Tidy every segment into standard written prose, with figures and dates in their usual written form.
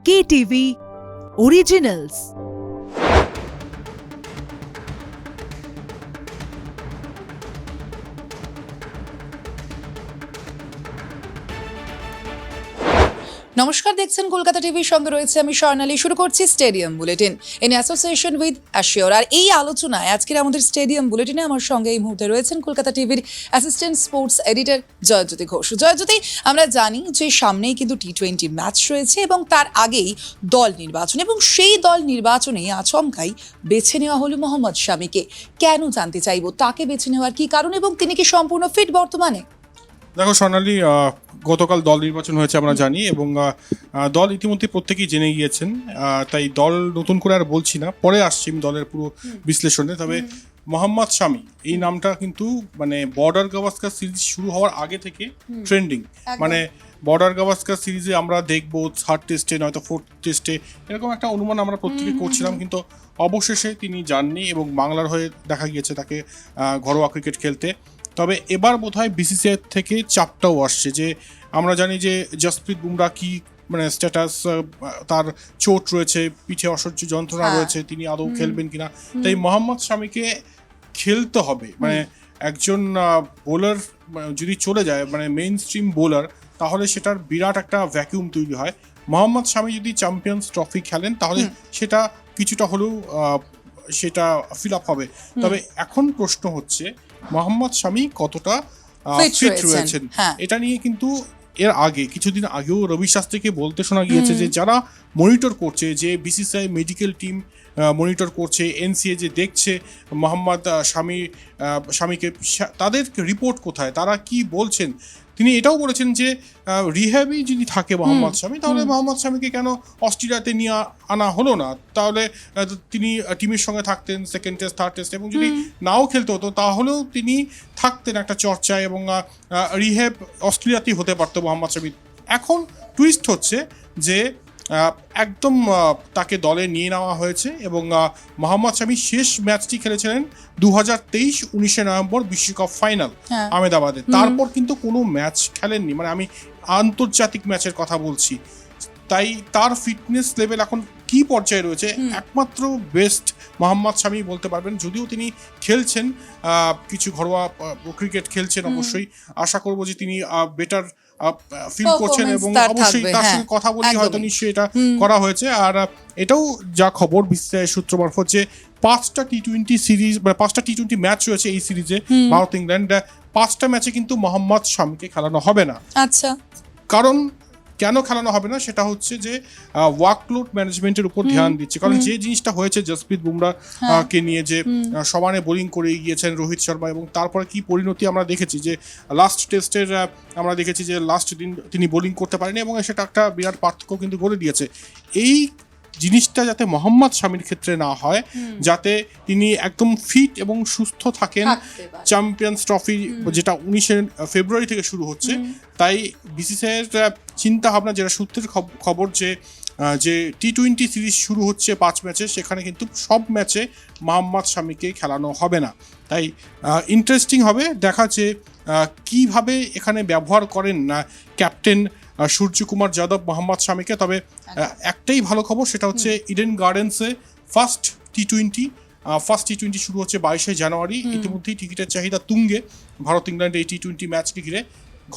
KTV Originals। নমস্কার, দেখছেন কলকাতা টিভির সঙ্গে রয়েছে আমি স্বর্ণালী। শুরু করছি stadium bulletin in association with Assure. আর এই আলোচনায় আজকের আমাদের স্টেডিয়াম বুলেটিনে আমার সঙ্গে এই মুহূর্তে রয়েছেন কলকাতা টিভির assistant sports editor Joyjyoti Ghosh. Joyjyoti, আমরা জানি যে সামনেই কিন্তু T20 ম্যাচ রয়েছে এবং তার আগেই দল নির্বাচন, এবং সেই দল নির্বাচনে আচমকাই বেছে নেওয়া হলো মোহাম্মদ শামিকে। কেন জানতে চাইবো তাকে বেছে নেওয়ার কি কারণ, এবং তিনি কি সম্পূর্ণ ফিট বর্তমানে? দেখো স্বর্ণালী, গতকাল দল নির্বাচন হয়েছে আমরা জানি, এবং দল ইতিমধ্যে প্রত্যেকেই জেনে গিয়েছেন, তাই দল নতুন করে আর বলছি না, পরে আসছি আমি দলের পুরো বিশ্লেষণে। তবে মোহাম্মদ শামি এই নামটা কিন্তু মানে বর্ডার গাভাস্কার সিরিজ শুরু হওয়ার আগে থেকে ট্রেন্ডিং। মানে বর্ডার গাভাস্কার সিরিজে আমরা দেখবো থার্ড টেস্টে নয়তো ফোর্থ টেস্টে, এরকম একটা অনুমান আমরা প্রত্যেকে করছিলাম, কিন্তু অবশেষে তিনি যাননি এবং বাংলার হয়ে দেখা গিয়েছে তাকে ঘরোয়া ক্রিকেট খেলতে। তবে এবার বোধহয় বিসিসিআই থেকে চাপটাও আসছে, যে আমরা জানি যে জসপ্রীত বুমরা কি মানে স্ট্যাটাস, তার চোট রয়েছে, পিঠে অসহ্য যন্ত্রণা রয়েছে, তিনি আদৌ খেলবেন কিনা। তাই মোহাম্মদ শামিকে খেলতে হবে। মানে একজন বোলার যদি চলে যায়, মানে মেইন স্ট্রিম বোলার, তাহলে সেটার বিরাট একটা ভ্যাকিউম তৈরি হয়। মোহাম্মদ শামি যদি চ্যাম্পিয়ন্স ট্রফি খেলেন তাহলে সেটা কিছুটা হলেও সেটা ফিল আপ হবে। তবে এখন প্রশ্ন হচ্ছে মোহাম্মদ শামি কতটা ফিট রয়েছেন। এটা নিয়ে কিন্তু এর আগে কিছুদিন আগেও রবি শাস্ত্রীকে বলতে শোনা গিয়েছে যে যারা মনিটর করছে, যে বিসিসিআই মেডিকেল টিম মনিটর করছে, এনসিএ যে দেখছে মোহাম্মদ শামিকে, তাদের রিপোর্ট কোথায়, তারা কি বলছেন। তিনি এটাও বলেছেন যে রিহ্যাবই যদি থাকে মোহাম্মদ শামি, তাহলে মোহাম্মদ শামিকে কেন অস্ট্রেলিয়াতে নিয়ে আনা হলো না, তাহলে তিনি টিমের সঙ্গে থাকতেন সেকেন্ড টেস্ট থার্ড টেস্ট, এবং যদি নাও খেলতে হতো তাহলেও তিনি থাকতেন একটা চর্চায়, এবং রিহ্যাব অস্ট্রেলিয়াতেই হতে পারতো মোহাম্মদ শামি। এখন টুইস্ট হচ্ছে যে একদম তাকে দলে নিয়ে নেওয়া হয়েছে, এবং মোহাম্মদ শামি শেষ ম্যাচটি খেলেছিলেন 2023 19 নভেম্বর বিশ্বকাপ ফাইনাল আহমেদাবাদে। তারপর কিন্তু কোনো ম্যাচ খেলেননি, মানে আমি আন্তর্জাতিক ম্যাচের কথা বলছি। তাই তার ফিটনেস লেভেল এখন কি পর্যায়ে রয়েছে একমাত্র বেস্ট মোহাম্মদ শামি বলতে পারবেন। যদিও তিনি খেলছেন কিছু ঘরোয়া ক্রিকেট খেলছেন, অবশ্যই আশা করব যে তিনি বেটার ফিল করছেন, এবং অবশ্যই তার সঙ্গে কথা বলে হয়তো নিশ্চয়ই এটা করা হয়েছে। আর এটাও যা খবর বিসিসিআই সূত্র মারফত, যে 5টা T20 সিরিজ বা 5টা T20 ম্যাচ রয়েছে এই সিরিজে ভারত ইংল্যান্ড, 5টা ম্যাচে কিন্তু মোহাম্মদ শামিকে খেলানো হবে না। আচ্ছা, কারণ কেন খেলানো হবে না সেটা হচ্ছে যে ওয়ার্কলোড ম্যানেজমেন্টের উপর ধ্যান দিচ্ছে। কারণ যে জিনিসটা হয়েছে জসপ্রীত বুমরা কে নিয়ে, যে সমানে বোলিং করে গিয়েছেন রোহিত শর্মা, এবং তারপরে কি পরিণতি আমরা দেখেছি, যে লাস্ট টেস্টের আমরা দেখেছি যে লাস্ট দিন তিনি বোলিং করতে পারেনি, এবং সেটা একটা বিরাট পার্থক্য কিন্তু করে দিয়েছে। এই জিনিসটা যাতে মোহাম্মদ শামির ক্ষেত্রে না হয়, যাতে তিনি একদম ফিট এবং সুস্থ থাকেন চ্যাম্পিয়ন্স ট্রফি, যেটা 19 ফেব্রুয়ারি থেকে শুরু হচ্ছে। তাই বিসিসিআইয়ের চিন্তা ভাবনা, যেটা সূত্রের খবর, যে T20 সিরিজ শুরু হচ্ছে 5 ম্যাচে, সেখানে কিন্তু সব ম্যাচে মোহাম্মদ শামিকে খেলানো হবে না। তাই ইন্টারেস্টিং হবে দেখা যে কিভাবে এখানে ব্যবহার করেন না ক্যাপ্টেন সূর্যকুমার যাদব মোহাম্মদ শামিকে। তবে একটাই ভালো খবর, সেটা হচ্ছে ইডেন গার্ডেন্সে ফার্স্ট T20 শুরু হচ্ছে 22 জানুয়ারি। ইতিমধ্যেই টিকিটের চাহিদা তুঙ্গে ভারত ইংল্যান্ড এই T20 ম্যাচকে ঘিরে।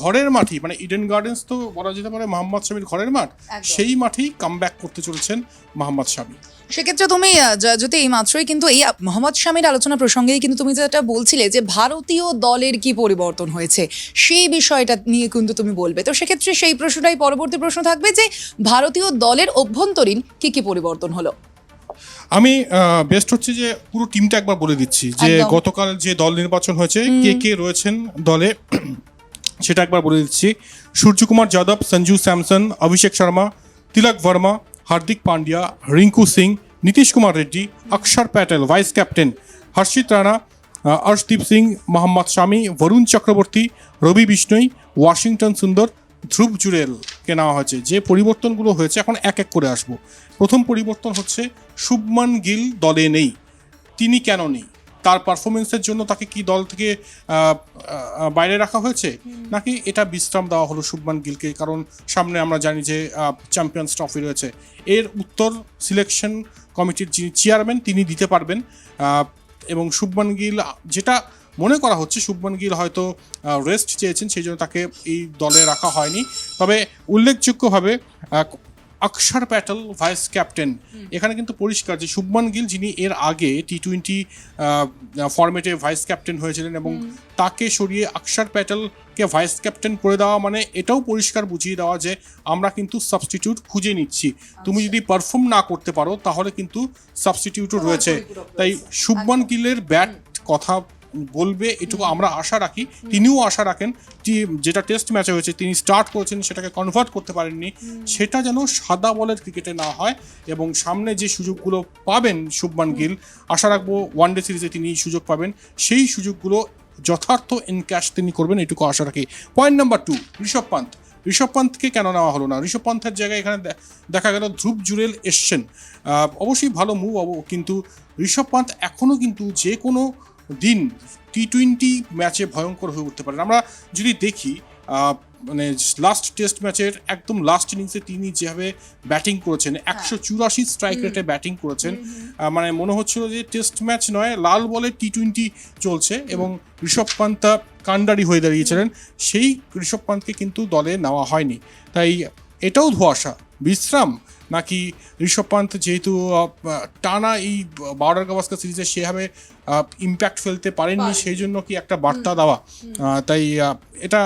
ঘরের মাঠেই, মানে ইডেন গার্ডেন্স তো বলা যেতে পারে মোহাম্মদ শামির ঘরের মাঠ, সেই মাঠেই কামব্যাক করতে চলেছেন মোহাম্মদ শামি। সেক্ষেত্রে তুমি যদি এই মাত্রই কিন্তু এই মোহাম্মদ শামির আলোচনা প্রসঙ্গেই কিন্তু তুমি যেটা বলছিলে যে ভারতীয় দলের কি পরিবর্তন হয়েছে, সেই বিষয়টা নিয়ে কিন্তু তুমি বলবে। তো সেক্ষেত্রে সেই প্রশ্নটাই পরবর্তী প্রশ্ন থাকবে, যে ভারতীয় দলের অভ্যন্তরীণ কি পরিবর্তন হলো। আমি বেস্ট হচ্ছে যে পুরো টিমটা একবার বলে দিচ্ছি, যে গতকাল যে দল নির্বাচন হয়েছে কে কে রয়েছেন দলে সেটা একবার বলে দিচ্ছি। সূর্যকুমার যাদব, সঞ্জু স্যামসন, অভিষেক শর্মা, তিলক ভার্মা, হার্দিক পান্ডিয়া, রিঙ্কু সিং, নীতিশ কুমার রেড্ডি, অক্ষর প্যাটেল ভাইস ক্যাপ্টেন, হর্ষিত রানা, অর্শদীপ সিং, মোহাম্মদ শামি, বরুণ চক্রবর্তী, রবি বিষ্ণই, ওয়াশিংটন সুন্দর, ধ্রুব জুরেলকে নেওয়া হয়েছে। যে পরিবর্তনগুলো হয়েছে এখন এক এক করে আসবো। প্রথম পরিবর্তন হচ্ছে শুভমান গিল দলে নেই। তিনি কেন নেই তার পারফরমেন্সের জন্য তাকে কি দল থেকে বাইরে রাখা হয়েছে, নাকি এটা বিশ্রাম দেওয়া হলো শুভমান গিলকে, কারণ সামনে আমরা জানি যে চ্যাম্পিয়ন্স ট্রফি রয়েছে? এর উত্তর সিলেকশন কমিটির যিনি চেয়ারম্যান তিনি দিতে পারবেন। এবং শুভমান গিল, যেটা মনে করা হচ্ছে শুভমান গিল হয়তো রেস্ট চেয়েছেন, সেই জন্য তাকে এই দলে রাখা হয়নি। তবে উল্লেখযোগ্যভাবে অক্ষর প্যাটেল ভাইস ক্যাপ্টেন, এখানে কিন্তু পরিষ্কার যে শুভমান গিল, যিনি এর আগে T20 ফরম্যাটে ভাইস ক্যাপ্টেন হয়েছিলেন, এবং তাকে সরিয়ে অক্ষর প্যাটেলকে ভাইস ক্যাপ্টেন করে দেওয়া মানে এটাও পরিষ্কার বুঝিয়ে দেওয়া যে আমরা কিন্তু সাবস্টিটিউট খুঁজে নিচ্ছি, তুমি যদি পারফর্ম না করতে পারো তাহলে কিন্তু সাবস্টিটিউটও রয়েছে। তাই শুভমান গিলের ব্যাট কথা বলবে এটুকু আমরা আশা রাখি, তিনিও আশা রাখেন যেটা টেস্ট ম্যাচে হয়েছে তিনি স্টার্ট করেছেন সেটাকে কনভার্ট করতে পারেননি, সেটা যেন সাদা বলের ক্রিকেটে না হয়। এবং সামনে যে সুযোগগুলো পাবেন শুভমান গিল, আশা রাখবো ওয়ানডে সিরিজে তিনি সুযোগ পাবেন, সেই সুযোগগুলো যথার্থ এনক্যাশ তিনি করবেন এটুকু আশা রাখি। পয়েন্ট নাম্বার 2, ঋষভ পান্থকে কেন নেওয়া হলো না? ঋষভ পান্থের জায়গায় এখানে দেখা গেল ধ্রুব জুরেল এসছেন, অবশ্যই ভালো মুভ, কিন্তু ঋষভ পান্থ এখনও কিন্তু যে কোনো দিন T20 ম্যাচে ভয়ঙ্কর হয়ে উঠতে পারেন। আমরা যদি দেখি মানে লাস্ট টেস্ট ম্যাচের একদম লাস্ট ইনিংসে তিনি যেভাবে ব্যাটিং করেছেন, 184 স্ট্রাইক রেটে ব্যাটিং করেছেন, মানে মনে হচ্ছিল যে টেস্ট ম্যাচ নয়, লাল বলে T20 চলছে, এবং ঋষভ পান্থ কান্ডারি হয়ে দাঁড়িয়েছিলেন। সেই ঋষভ পান্থকে কিন্তু দলে নেওয়া হয়নি। তাই এটাও ধোঁয়াশা, বিশ্রাম, নাকি ঋষভ পান্থ যেহেতু টানা এই বর্ডার গাভাস্কার সিরিজে সেভাবে ইম্প্যাক্ট ফেলতে পারেননি, সেই জন্য কি একটা বার্তা দেওয়া? তাই এটা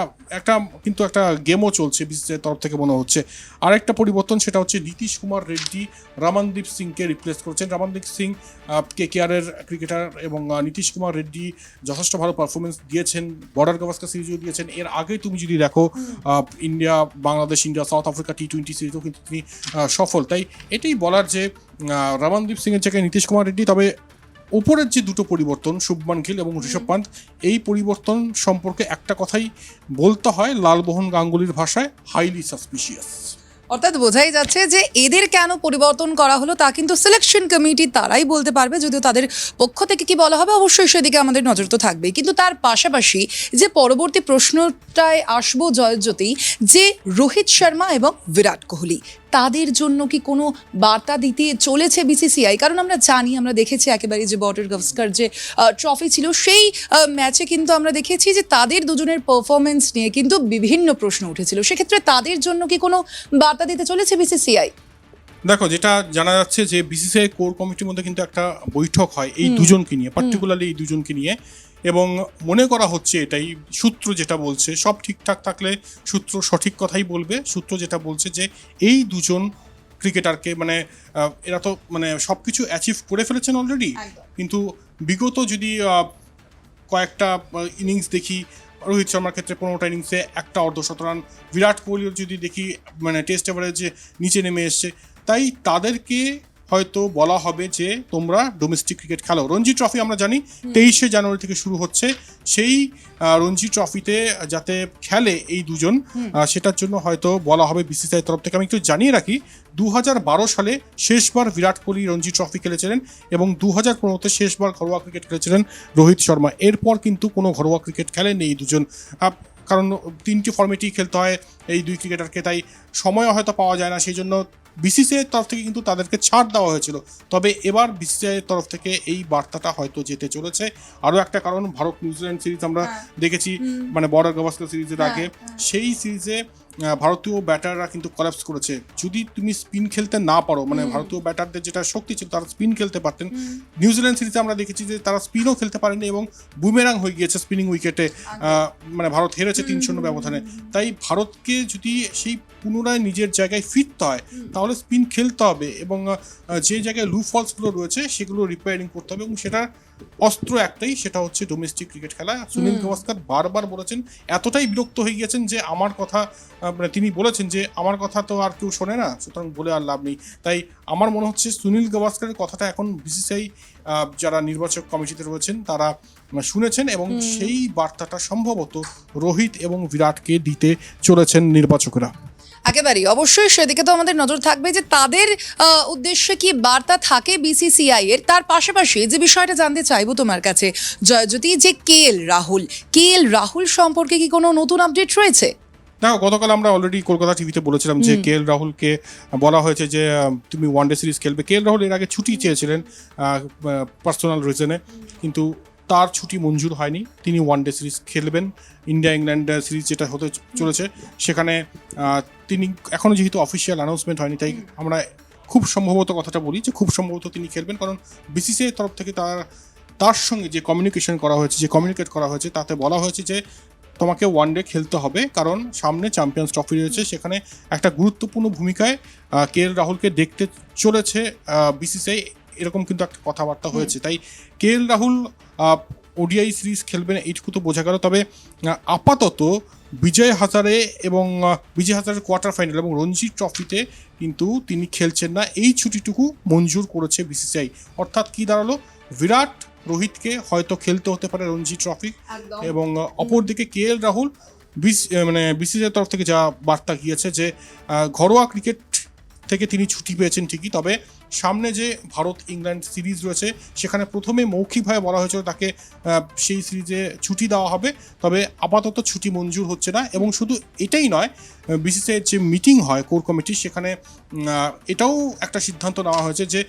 কিন্তু একটা গেমও চলছে বিসিসিআইয়ের তরফ থেকে মনে হচ্ছে। আরেকটা পরিবর্তন, সেটা হচ্ছে নীতিশ কুমার রেড্ডি রমনদীপ সিংকে রিপ্লেস করছেন। রমনদীপ সিং KKR-এর ক্রিকেটার, এবং নীতিশ কুমার রেড্ডি যথেষ্ট ভালো পারফরমেন্স দিয়েছেন, বর্ডার গাভাস্কার সিরিজও দিয়েছেন। এর আগে তুমি যদি দেখো Bangladesh, India, south Africa T20 সিরিজও কিন্তু তিনি সফল। তাই এটাই বলার যে রমনদীপ সিংয়ের জায়গায় নীতিশ কুমার রেড্ডি। তবে উপরের যে দুটো পরিবর্তন, শুভমান গিল এবং ঋষভ পান্থ, এই পরিবর্তন সম্পর্কে একটা কথাই বলতে হয় লালমোহন গাঙ্গুলির ভাষায়, হাইলি সাসপিশিয়াস। অর্থাৎ বোঝাই যাচ্ছে যে এদের কেন পরিবর্তন করা হলো তা কিন্তু সিলেকশন কমিটি তারাই বলতে পারবে, যদিও তাদের পক্ষ থেকে কি বলা হবে অবশ্যই সেদিকে আমাদের নজর তো থাকবেই। কিন্তু তার পাশাপাশি যে পরবর্তী প্রশ্নটায় আসবো জয়জ্যোতি, যে রোহিত শর্মা এবং বিরাট কোহলি, তাদের জন্য কি কোনো বার্তা দিতে চলেছে বিসিসিআই? কারণ আমরা জানি, আমরা দেখেছি একেবারে যে বর্ডার গাভাস্কার যে ট্রফি ছিল সেই ম্যাচে কিন্তু আমরা দেখেছি যে তাদের দুজনের পারফরমেন্স নিয়ে কিন্তু বিভিন্ন প্রশ্ন উঠেছিল। সেক্ষেত্রে তাদের জন্য কি কোনো বার্তা দিতে চলেছে বিসিসিআই? দেখো, যেটা জানা যাচ্ছে যে বিসিসিআই কোর কমিটির মধ্যে কিন্তু একটা বৈঠক হয় এই দুজনকে নিয়ে, পার্টিকুলারলি এই দুজনকে নিয়ে, এবং মনে করা হচ্ছে, এটাই সূত্র যেটা বলছে, সব ঠিকঠাক থাকলে সূত্র সঠিক কথাই বলবে, সূত্র যেটা বলছে যে এই দুজন ক্রিকেটারকে মানে এরা তো মানে সব কিছু অ্যাচিভ করে ফেলেছেন অলরেডি, কিন্তু বিগত যদি কয়েকটা ইনিংস দেখি, রোহিত শর্মার ক্ষেত্রে 15টা ইনিংসে একটা অর্ধশত রান, বিরাট কোহলির যদি দেখি মানে টেস্ট এভারেজে নিচে নেমে এসছে, তাই তাদেরকে হয়তো বলা হবে যে তোমরা ডোমেস্টিক ক্রিকেট খেলো। রঞ্জি ট্রফি আমরা জানি 23শে জানুয়ারি থেকে শুরু হচ্ছে, সেই রঞ্জি ট্রফিতে যাতে খেলে এই দুজন, সেটার জন্য হয়তো বলা হবে বিসিসিআই তরফ থেকে। আমি একটু জানিয়ে রাখি, 2012 সালে শেষবার বিরাট কোহলি রঞ্জি ট্রফি খেলেছিলেন, এবং 2015-তে শেষবার ঘরোয়া ক্রিকেট খেলেছিলেন রোহিত শর্মা। এরপর কিন্তু কোনো ঘরোয়া ক্রিকেট খেলেন এই দুজন, কারণ 3টি ফর্মেটেই খেলতে হয় এই দুই ক্রিকেটারকে, তাই সময় হয়তো পাওয়া যায় না, সেই জন্য বিসিসিআইয়ের তরফ থেকে কিন্তু তাদেরকে ছাড় দেওয়া হয়েছিল। তবে এবার বিসিসিআইয়ের তরফ থেকে এই বার্তাটা হয়তো যেতে চলেছে। আরও একটা কারণ, ভারত নিউজিল্যান্ড সিরিজ আমরা দেখেছি, মানে বর্ডার গাভাস্কার সিরিজের আগে, সেই সিরিজে ভারতীয় ব্যাটাররা কিন্তু কলাপস করেছে। যদি তুমি স্পিন খেলতে না পারো, মানে ভারতীয় ব্যাটারদের যেটা শক্তি ছিল তারা স্পিন খেলতে পারতেন, নিউজিল্যান্ড সিরিজে আমরা দেখেছি যে তারা স্পিনও খেলতে পারেনি এবং বুমেরাং হয়ে গিয়েছে স্পিনিং উইকেটে, মানে ভারত হেরেছে 3-0 ব্যবধানে। তাই ভারতকে যদি সেই পুনরায় নিজের জায়গায় ফিরতে হয় তাহলে স্পিন খেলতে হবে, এবং যে জায়গায় লু ফলসগুলো রয়েছে সেগুলো রিপেয়ারিং করতে হবে, এবং সেটা অস্ত্র একটাই, সেটা হচ্ছে ডোমেস্টিক ক্রিকেট খেলা। সুনীল গাভাস্কার বারবার বলেছেন, এতটাই বিরক্ত হয়ে গিয়েছেন যে আমার কথা, মানে তিনি বলেছেন যে আমার কথা তো আর কেউ শোনে না, সুতরাং বলে আর লাভ নেই। তাই আমার মনে হচ্ছে সুনীল গাভাস্কারের কথাটা এখন বিসিসিআই যারা নির্বাচক কমিটিতে রয়েছেন তারা শুনেছেন, এবং সেই বার্তাটা সম্ভবত রোহিত এবং বিরাটকে দিতে চলেছেন নির্বাচকরা। একেবারেই, অবশ্যই সেদিকে তো আমাদের নজর থাকবে যে তাদের উদ্দেশ্যে কি বার্তা থাকে বিসিসিআই এর। তার পাশাপাশি যে বিষয়টা জানতে চাইবো তোমার কাছে জয়জ্যোতি, যে কে এল রাহুল সম্পর্কে কি কোনো নতুন আপডেট রয়েছে? দেখো, গতকাল আমরা অলরেডি কলকাতা টিভিতে বলেছিলাম যে কে এল রাহুলকে বলা হয়েছে যে তুমি ওয়ানডে সিরিজ খেলবে। কে এল রাহুল এর আগে ছুটি চেয়েছিলেন পার্সোনাল রিজনে, কিন্তু তার ছুটি মঞ্জুর হয়নি। তিনি ওয়ানডে সিরিজ খেলবেন। ইন্ডিয়া ইংল্যান্ড সিরিজ যেটা হতে চলেছে সেখানে তিনি এখনও যেহেতু অফিসিয়াল অ্যানাউন্সমেন্ট হয়নি, তাই আমরা খুব সম্ভবত কথাটা বলি যে খুব সম্ভবত তিনি খেলবেন, কারণ বিসিসিআই তরফ থেকে তার সঙ্গে যে কমিউনিকেশন করা হয়েছে, যে কমিউনিকেট করা হয়েছে, তাতে বলা হয়েছে যে তোমাকে ওয়ানডে খেলতে হবে, কারণ সামনে চ্যাম্পিয়ন্স ট্রফি রয়েছে। সেখানে একটা গুরুত্বপূর্ণ ভূমিকায় কে এল রাহুলকে দেখতে চলেছে বিসিসিআই, এরকম কিন্তু একটা কথাবার্তা হয়েছে। তাই কে এল রাহুল ওডিআই সিরিজ খেলবেন এইটুকু তো বোঝা গেল। তবে আপাতত বিজয় হাজারের কোয়ার্টার ফাইনাল এবং রঞ্জি ট্রফিতে কিন্তু তিনি খেলছেন না, এই ছুটিটুকু মঞ্জুর করেছে বিসিসিআই। অর্থাৎ কি দাঁড়ালো, বিরাট রোহিতকে হয়তো খেলতে হতে পারে রঞ্জি ট্রফি, এবং অপরদিকে কে এল রাহুল বিসিসিআই তরফ থেকে যা বার্তা গিয়েছে যে ঘরোয়া ক্রিকেট থেকে তিনি ছুটি পেয়েছেন ঠিকই, তবে সামনে যে ভারত ইংল্যান্ড সিরিজ রয়েছে সেখানে প্রথমে মৌখিকভাবে বলা হয়েছিল তাকে সেই সিরিজে ছুটি দেওয়া হবে, তবে আপাতত ছুটি মঞ্জুর হচ্ছে না। এবং শুধু এটাই নয়, বিসিসিআইয়ের যে মিটিং হয় কোর কমিটি, সেখানে এটাও একটা সিদ্ধান্ত নেওয়া হয়েছে যে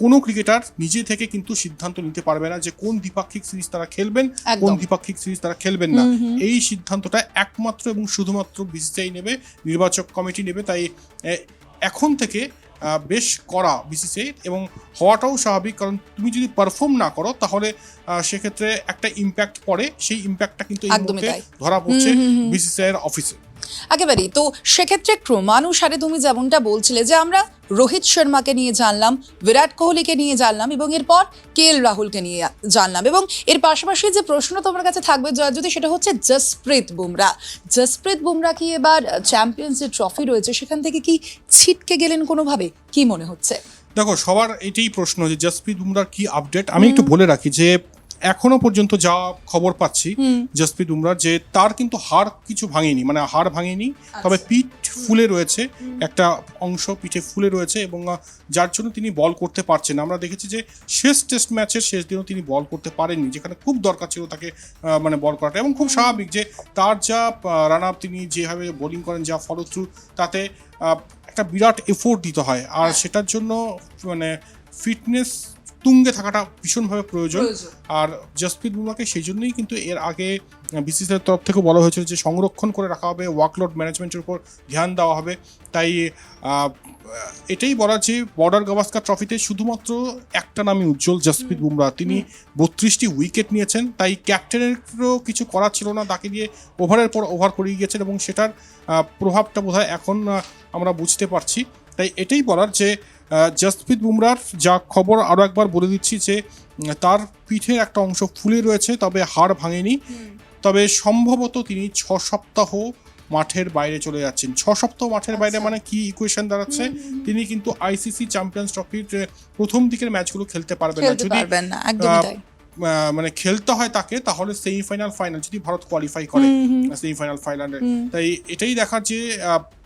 কোনো ক্রিকেটার নিজে থেকে কিন্তু সিদ্ধান্ত নিতে পারবে না যে কোন দ্বিপাক্ষিক সিরিজ তারা খেলবেন, কোন দ্বিপাক্ষিক সিরিজ তারা খেলবেন না। এই সিদ্ধান্তটা একমাত্র এবং শুধুমাত্র বিসিসিআই নেবে, নির্বাচক কমিটি নেবে। তাই এখন থেকে বেশ করা বিসিসিআই, এবং হওয়াটাও স্বাভাবিক, কারণ তুমি যদি পারফর্ম না করো তাহলে সেক্ষেত্রে একটা ইম্প্যাক্ট পড়ে। সেই ইম্প্যাক্টটা কিন্তু এই মুহূর্তে ধরা পড়ছে বিসিসিআই এর অফিসে। একেবারেই। তো সেক্ষেত্রে ক্রমানুসারে তুমি যেমনটা বলছিলে যে আমরা রোহিত শর্মাকে নিয়ে জানলাম, বিরাট কোহলিকে নিয়ে জানলাম, এবং এরপর কে এল রাহুলকে নিয়ে জানলাম, এবং এর পাশাপাশি যে প্রশ্ন তোমার কাছে থাকবে জয়জ্যোতি, সেটা হচ্ছে জসপ্রীত বুমরা কি এবার চ্যাম্পিয়ন্সের ট্রফি রয়েছে সেখান থেকে কি ছিটকে গেলেন কোনোভাবে, কি মনে হচ্ছে? দেখো, সবার এটাই প্রশ্ন যে জসপ্রীত বুমরার কি আপডেট। আমি একটু বলে রাখি যে এখনো পর্যন্ত যা খবর পাচ্ছি জসপ্রীত বুমরার, যে তার কিন্তু হাড় কিছু ভাঙেনি, মানে হাড় ভাঙেনি, তবে পিঠ ফুলে রয়েছে, একটা অংশ পিঠে ফুলে রয়েছে, এবং যার জন্য তিনি বল করতে পারছেন। আমরা দেখেছি যে শেষ টেস্ট ম্যাচের শেষ দিনও তিনি বল করতে পারেননি, যেখানে খুব দরকার ছিল তাকে বল করাটা। এবং খুব স্বাভাবিক যে তার যা রান আপ, তিনি যেভাবে বোলিং করেন, যা ফলো থ্রু, তাতে একটা বিরাট এফোর্ট দিতে হয়, আর সেটার জন্য ফিটনেস তুঙ্গে থাকাটা ভীষণভাবে প্রয়োজন। আর জসপ্রীত বুমরাকে সেই জন্যই কিন্তু এর আগে বিসিসিআই তরফ থেকে বলা হয়েছিল যে সংরক্ষণ করে রাখা হবে, ওয়ার্কলোড ম্যানেজমেন্টের উপর ধ্যান দেওয়া হবে। তাই এটাই বলা যে বর্ডার গাভাস্কার ট্রফিতে শুধুমাত্র একটা নামই উজ্জ্বল, জসপ্রীত বুমরা। তিনি 32টি উইকেট নিয়েছেন, তাই ক্যাপ্টেনেরও কিছু করার ছিল না, তাকে দিয়ে ওভারের পর ওভার করিয়ে গিয়েছেন, এবং সেটার প্রভাবটা বোধহয় এখন আমরা বুঝতে পারছি। তাই এটাই বলার যে জসপ্রীত বুমরার যা খবর আরও একবার বলে দিচ্ছি যে তার পিঠের একটা অংশ ফুলে রয়েছে, তবে হাড় ভাঙেনি। তবে সম্ভবত তিনি 6 সপ্তাহ মাঠের বাইরে চলে যাচ্ছেন। 6 সপ্তাহ মাঠের বাইরে মানে কি ইকুয়েশন দাঁড়াচ্ছে, তিনি কিন্তু আইসিসি চ্যাম্পিয়ন্স ট্রফির প্রথম দিকের ম্যাচগুলো খেলতে পারবেন না। যদি খেলতে হয় তাকে, তাহলে সেমিফাইনাল ফাইনাল, যদি ভারত কোয়ালিফাই করে সেমিফাইনাল ফাইনালে। তাই এটাই দেখার যে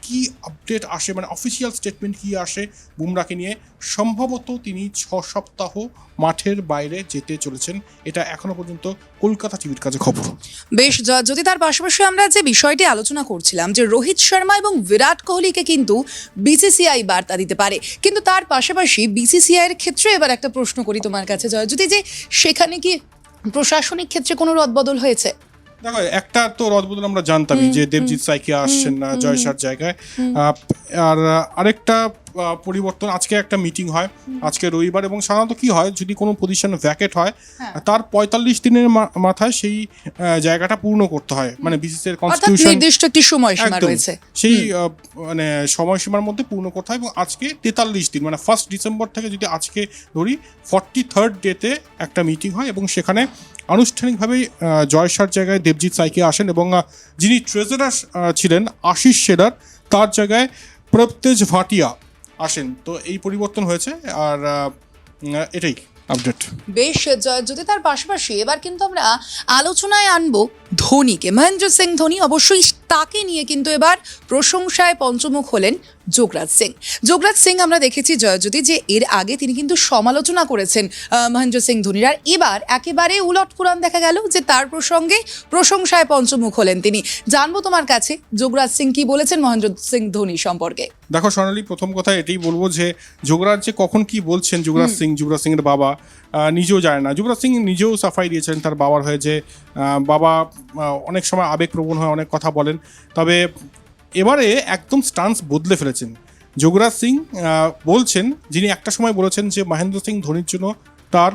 কি আপডেট আসে, অফিসিয়াল স্টেটমেন্ট কি আসে বুমরাকে নিয়ে। সম্ভবত তিনি 6 সপ্তাহ মাঠের বাইরে যেতে চলেছেন, এটা এখনো পর্যন্ত কলকাতা টিভির কাছে খবর। বেশ, যদি তার পাশাপাশি আমরা যে বিষয়টি আলোচনা করছিলাম যে রোহিত শর্মা এবং বিরাট কোহলিকে কিন্তু বিসিসিআই বার্তা দিতে পারে, কিন্তু তার পাশাপাশি বিসিসিআই এর ক্ষেত্রে এবার একটা প্রশ্ন করি তোমার কাছে জয়জ্যোতি, যে সেখানে কি প্রশাসনিক ক্ষেত্রে কোনো রদবদল হয়েছে? দেখো, একটা তো রদবদল আমরা জানতামই যে দেবজিৎ সাইকি আসছেন না জয়সার জায়গায়, আর আরেকটা পরিবর্তন, আজকে একটা মিটিং হয়, আজকে রবিবার, এবং সাধারণত কি হয়, যদি কোনো পজিশন ভ্যাকেট হয় তার 45 দিনের মাথায় সেই জায়গাটা পূর্ণ করতে হয়, বিসিসিআই এর কনস্টিটিউশন নির্দিষ্ট একটি সময়সীমা রয়েছে, সেই সময়সীমার মধ্যে পূর্ণ করতে হয়। এবং আজকে 43 দিন, 1 ডিসেম্বর থেকে যদি আজকে ধরি 43rd ডেতে একটা মিটিং হয়, এবং সেখানে আনুষ্ঠানিকভাবে জয়সার জায়গায় দেবজিৎ সাইকি আসেন, এবং যিনি ট্রেজারার ছিলেন আশিস শেলার, তার জায়গায় প্রত্যেজ ভাটিয়া আসেন। তো এই পরিবর্তন হয়েছে, আর এটাই আপডেট। বেশ, যদি তার পাশাপাশি এবার কিন্তু আমরা আলোচনায় আনবো ধোনিকে, মহেন্দ্র সিং ধোনি। অবশ্যই তাকে নিয়ে কিন্তু এবার প্রশংসায় পঞ্চমুখ হলেন যোগরাজ সিং। যোগরাজ সিং আমরা দেখেছি জয়জ্যোতি যে এর আগে তিনি কিন্তু সমালোচনা করেছেন মহেন্দ্র সিং ধোনির, আর এবার একেবারে উলটপুরাণ দেখা গেল যে তার প্রসঙ্গে প্রশংসায় পঞ্চমুখ হলেন তিনি। জানবো তোমার কাছে যোগরাজ সিং কি বলেছেন মহেন্দ্র সিং ধোনি সম্পর্কে। দেখো সোনালী, প্রথম কথা এটাই বলবো যে যোগরাজ যে কখন কি বলছেন যুবরাজ সিং এর বাবা নিজেও জানে না। যুবরাজ সিং নিজেও সাফাই দিয়েছেন তার বাবার হয়ে যে বাবা অনেক সময় আবেগপ্রবণ হয়ে অনেক কথা বলেন, তবে এবারে একদম স্টান্স বদলে ফেলেছেন। যোগরাজ সিং বলছেন, যিনি একটা সময় বলেছেন যে মহেন্দ্র সিং ধোনির জন্য তার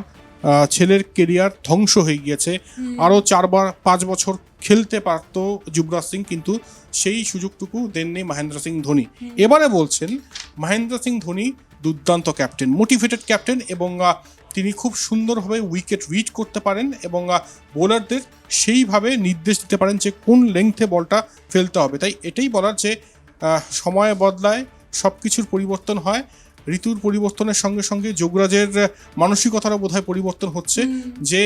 ছেলের কেরিয়ার ধ্বংস হয়ে গিয়েছে, আরও 4-5 বছর খেলতে পারতো যুবরাজ সিং, কিন্তু সেই সুযোগটুকু দেননি মহেন্দ্র সিং ধোনি। এবারে বলছেন মহেন্দ্র সিং ধোনি দুর্দান্ত ক্যাপ্টেন, মোটিভেটেড ক্যাপ্টেন, এবং তিনি খুব সুন্দরভাবে উইকেট রিড করতে পারেন এবং বোলারদের সেইভাবে নির্দেশ দিতে পারেন যে কোন লেংথে বলটা ফেলতে হবে। তাই এটাই বলার যে সময় বদলায়, সব কিছুর পরিবর্তন হয়, ঋতুর পরিবর্তনের সঙ্গে সঙ্গে যোগরাজের মানসিকতারও বোধহয় পরিবর্তন হচ্ছে। যে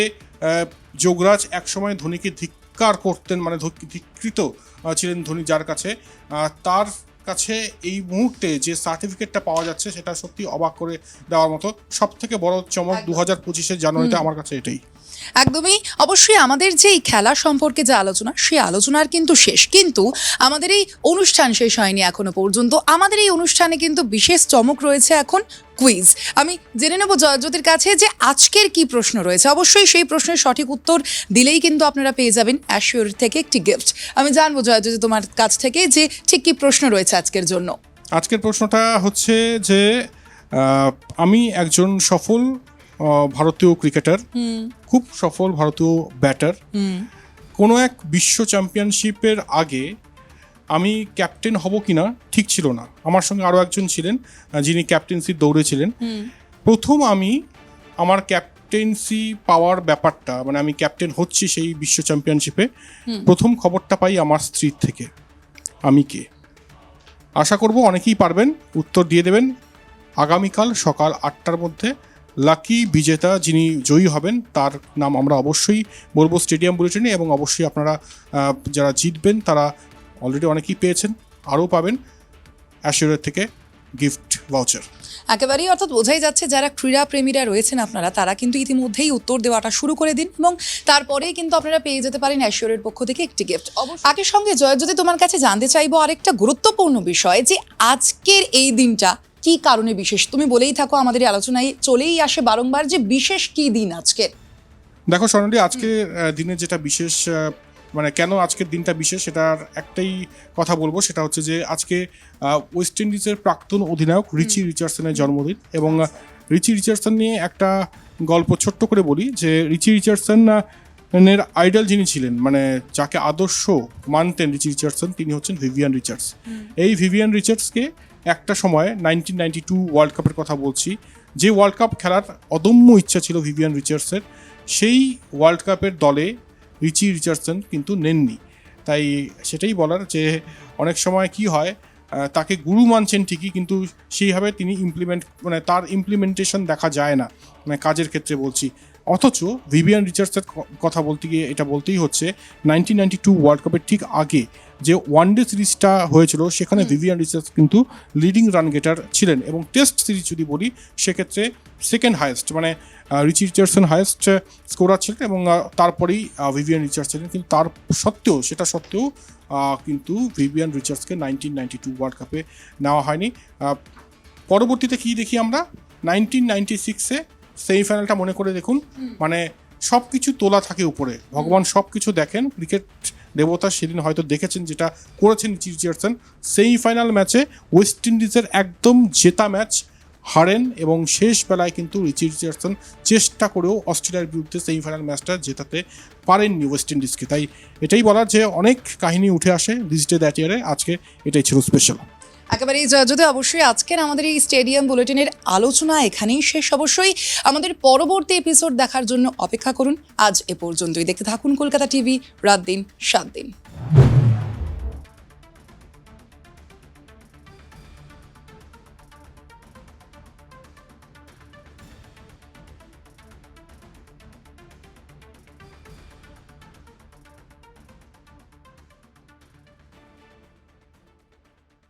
যোগরাজ একসময় ধোনিকে ধিক্কার করতেন, মানে ধিকৃত ছিলেন ধোনি যার কাছে, তার কাছে এই মুহূর্তে যে সার্টিফিকেটটা পাওয়া যাচ্ছে সেটা সত্যি অবাক করে দেওয়ার মতো। সব থেকে বড় চমক 2025 জানুয়ারিতে আমার কাছে এটাই। একদমই, অবশ্যই আমাদের যে এই খেলা সম্পর্কে যে আলোচনা, সেই আলোচনার কিন্তু শেষ, কিন্তু আমাদের এই অনুষ্ঠান শেষ হয়নি এখনো পর্যন্ত। আমাদের এই অনুষ্ঠানে কিন্তু বিশেষ চমক রয়েছে এখন, কুইজ। আমি জেনে নেব জয়জ্যোতির কাছে যে আজকের কি প্রশ্ন রয়েছে। অবশ্যই সেই প্রশ্নের সঠিক উত্তর দিলেই কিন্তু আপনারা পেয়ে যাবেন অ্যাশিওর থেকে একটি গিফট। আমি জানবো জয়জ্যোতি তোমার কাছ থেকে যে ঠিক কি প্রশ্ন রয়েছে আজকের জন্য। আজকের প্রশ্নটা হচ্ছে যে আমি একজন সফল ভারতীয় ক্রিকেটার, খুব সফল ভারতীয় ব্যাটার, কোনো এক বিশ্ব চ্যাম্পিয়নশিপের আগে আমি ক্যাপ্টেন হব কিনা ঠিক ছিল না। আমার সঙ্গে আরও একজন ছিলেন যিনি ক্যাপ্টেন্সি দৌড়েছিলেন। প্রথম আমি আমার ক্যাপ্টেন্সি পাওয়ার ব্যাপারটা, মানে আমি ক্যাপ্টেন হচ্ছি সেই বিশ্ব চ্যাম্পিয়নশিপে, প্রথম খবরটা পাই আমার স্ত্রীর থেকে। আমি কে? আশা করব অনেকেই পারবেন, উত্তর দিয়ে দেবেন আগামীকাল সকাল 8টার মধ্যে। লাকি বিজেতা যিনি জয়ী হবেন তার নাম আমরা অবশ্যই বলবো স্টেডিয়াম বুলেটিনে, এবং অবশ্যই আপনারা যারা জিতবেন তারা অলরেডি অনেকেই পেয়েছেন, আরও পাবেন অ্যাশিওরের থেকে গিফট ভাউচার। একেবারেই, অর্থাৎ বোঝাই যাচ্ছে যারা ক্রীড়া প্রেমীরা রয়েছেন আপনারা, তারা কিন্তু ইতিমধ্যেই উত্তর দেওয়াটা শুরু করে দিন, এবং তারপরেই কিন্তু আপনারা পেয়ে যেতে পারেন অ্যাশিওরের পক্ষ থেকে একটি গিফট। আগের সঙ্গে জয়জ্যোতি তোমার কাছে জানতে চাইবো আরেকটা গুরুত্বপূর্ণ বিষয়, যে আজকের এই দিনটা কি কারণে বিশেষ? তুমি বলেই থাকো, আমাদের এই আলোচনায় চলেই আসে বারংবার যে বিশেষ কি দিন আজকের। দেখো সোনালি, আজকের দিনে যেটা বিশেষ, মানে কেন আজকের দিনটা বিশেষ সেটার একটাই কথা বলবো, সেটা হচ্ছে যে আজকে ওয়েস্ট ইন্ডিজের প্রাক্তন অধিনায়ক রিচি রিচার্ডসনের জন্মদিন। এবং রিচি রিচার্ডসন নিয়ে একটা গল্প ছোট্ট করে বলি, যে রিচি রিচার্ডসনের আইডল যিনি ছিলেন, মানে যাকে আদর্শ মানতেন রিচি রিচার্ডসন, তিনি হচ্ছেন ভিভিয়ান রিচার্ডস। এই ভিভিয়ান রিচার্ডসকে একটা সময় 1992 ওয়ার্ল্ড কাপের কথা বলছি, যে ওয়ার্ল্ড কাপ খেলার অদম্য ইচ্ছা ছিল ভিভিয়ান রিচার্ডসের, সেই ওয়ার্ল্ড কাপের দলে রিচি রিচার্ডসন কিন্তু নেননি। তাই সেটাই বলার যে অনেক সময় কি হয়, তাকে গুরু মানছেন ঠিকই, কিন্তু সেইভাবে তিনি মানে তার ইমপ্লিমেন্টেশন দেখা যায় না, মানে কাজের ক্ষেত্রে বলছি। অথচ ভিভিয়ান রিচার্ডসের কথা বলতে গিয়ে এটা বলতেই হচ্ছে, 1992 ওয়ার্ল্ড কাপের ঠিক আগে যে ওয়ানডে সিরিজটা হয়েছিল সেখানে ভিভিয়ান রিচার্ডস কিন্তু লিডিং রান গেটার ছিলেন, এবং টেস্ট সিরিজ যদি বলি সেক্ষেত্রে সেকেন্ড হায়েস্ট, মানে রিচি রিচার্ডসন হায়েস্ট স্কোরার ছিলেন, এবং তারপরেই ভিভিয়ান রিচার্ডস ছিলেন। কিন্তু সেটা সত্ত্বেও কিন্তু ভিভিয়ান রিচার্ডসকে 1992 ওয়ার্ল্ড কাপে নেওয়া হয়নি। পরবর্তীতে কি দেখি আমরা, 1996-এ সেমিফাইনালটা মনে করে দেখুন, মানে সব কিছু তোলা থাকে উপরে, ভগবান সব কিছু দেখেন, ক্রিকেট দেবতা সেদিন হয়তো দেখেছেন যেটা করেছেন রিচি রিচার্ডসন। সেমিফাইনাল ম্যাচে ওয়েস্ট ইন্ডিজের একদম জেতা ম্যাচ হারেন, এবং শেষ বেলায় কিন্তু রিচি রিচার্ডসন চেষ্টা করেও অস্ট্রেলিয়ার বিরুদ্ধে সেমিফাইনাল ম্যাচটা জেতাতে পারেননি ওয়েস্ট ইন্ডিজকে। তাই এটাই বলার যে অনেক কাহিনী উঠে আসে দিস ডে দ্যাট ইয়ারে, আজকে এটাই ছিল স্পেশাল। একেবারেই যদি অবশ্যই আজকের আমাদের এই স্টেডিয়াম বুলেটিনের আলোচনা এখানেই শেষ। অবশ্যই আমাদের পরবর্তী এপিসোড দেখার জন্য অপেক্ষা করুন। আজ এ পর্যন্তই। দেখতে থাকুন কলকাতা টিভি, রাত দিন 7 দিন।